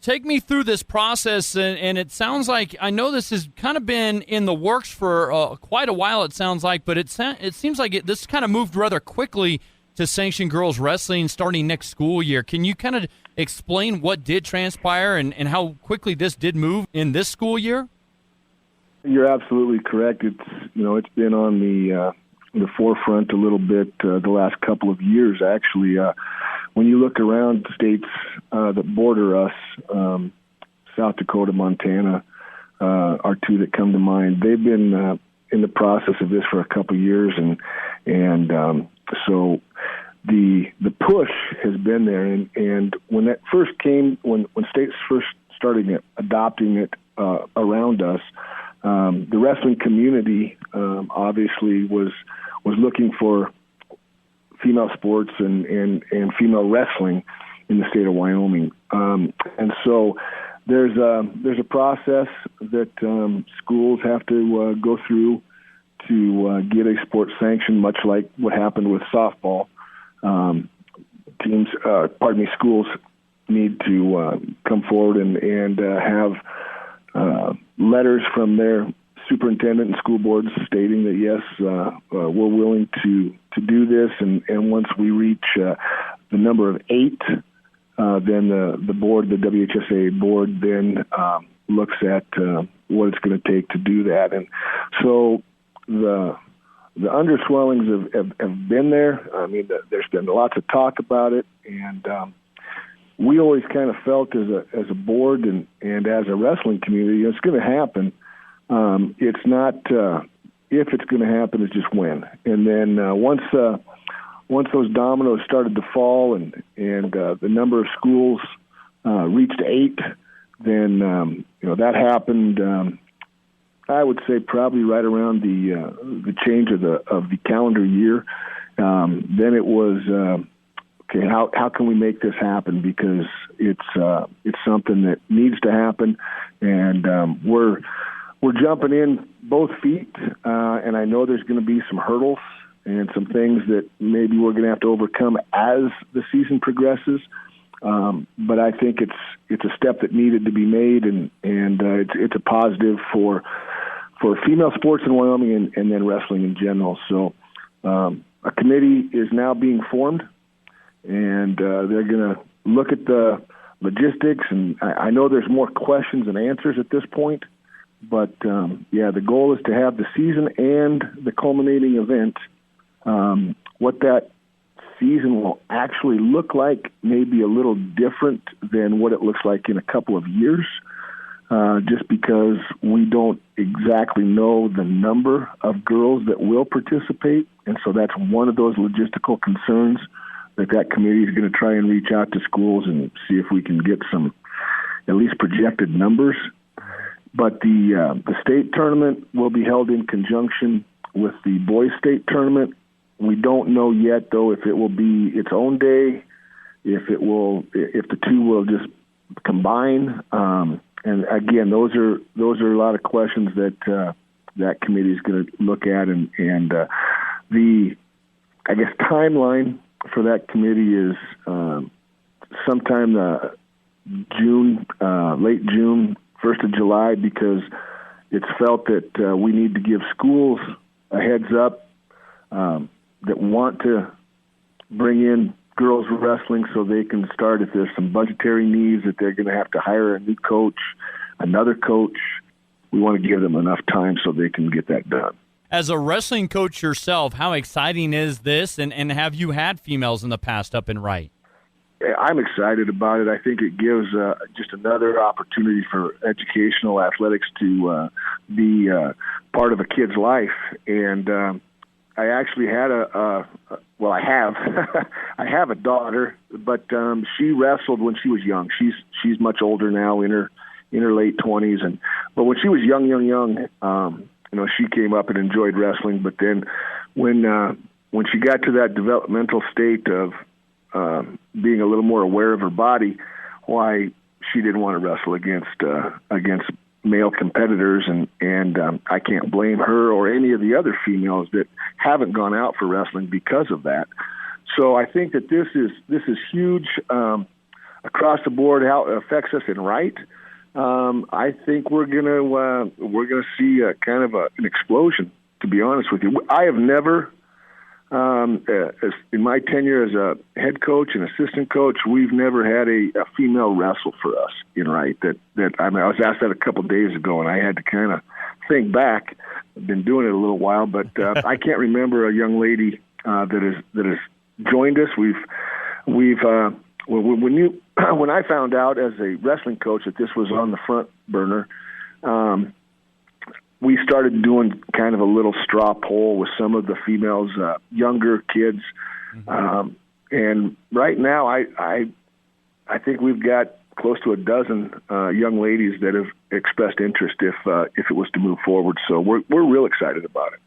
Take me through this process, and it sounds like, I know this has kind of been in the works for quite a while, it sounds like, but it seems like this kind of moved rather quickly to sanction girls wrestling starting next school year. Can you kind of explain what did transpire and how quickly this did move in this school year? You're absolutely correct. It's been on the forefront a little bit the last couple of years, actually. When you look around states that border us, South Dakota, Montana are two that come to mind. They've been in the process of this for a couple of years, and so the push has been there. And when that first came, when states first started adopting it around us, the wrestling community obviously was looking for female sports and female wrestling in the state of Wyoming. And so there's a process that schools have to go through to get a sport sanction, much like what happened with softball. Schools need to come forward and have letters from their superintendent and school boards stating that, yes, we're willing to do this. And once we reach the number of 8, then the board, the WHSAA board, then looks at what it's going to take to do that. And so the underswellings have been there. I mean, there's been lots of talk about it, and we always kind of felt as a board and as a wrestling community, it's going to happen. It's not if it's going to happen, it's just when. And then once those dominoes started to fall and the number of schools reached 8, then that happened. I would say probably right around the change of the calendar year. Then it was okay. How can we make this happen? Because it's something that needs to happen, and we're jumping in both feet. And I know there's going to be some hurdles and some things that maybe we're going to have to overcome as the season progresses. But I think it's a step that needed to be made, and it's a positive for female sports in Wyoming and then wrestling in general. So a committee is now being formed, and they're going to look at the logistics. And I know there's more questions than answers at this point, but the goal is to have the season and the culminating event. What that season will actually look like may be a little different than what it looks like in a couple of years, just because we don't exactly know the number of girls that will participate. And so that's one of those logistical concerns that committee is going to try and reach out to schools and see if we can get some at least projected numbers. But the state tournament will be held in conjunction with the boys' state tournament. We don't know yet, though, if it will be its own day, if the two will just combine. And again, those are a lot of questions that committee is going to look at, and the timeline for that committee is sometime June, late June, 1st of July, because it's felt that we need to give schools a heads up that want to bring in girls wrestling so they can start. If there's some budgetary needs that they're going to have to hire a new coach, another coach, we want to give them enough time so they can get that done. As a wrestling coach yourself, how exciting is this, and have you had females in the past up in Wright? I'm excited about it. I think it gives just another opportunity for educational athletics to be part of a kid's life. And I actually had I have a daughter, but she wrestled when she was young. She's much older now, in her late 20s, but when she was young, she came up and enjoyed wrestling. But then when she got to that developmental state of being a little more aware of her body, why she didn't want to wrestle against male competitors, and I can't blame her or any of the other females that haven't gone out for wrestling because of that. So I think that this is huge. across the board how it affects us in Wright, I think we're gonna see a kind of an explosion. To be honest with you, I have never, in my tenure as a head coach and assistant coach, we've never had a female wrestle for us in Wright. I was asked that a couple of days ago, and I had to kind of think back. I've been doing it a little while, but I can't remember a young lady that has joined us. When I found out as a wrestling coach that this was on the front burner, we started doing kind of a little straw poll with some of the females, younger kids, and right now I think we've got close to a dozen young ladies that have expressed interest if it was to move forward. So we're real excited about it.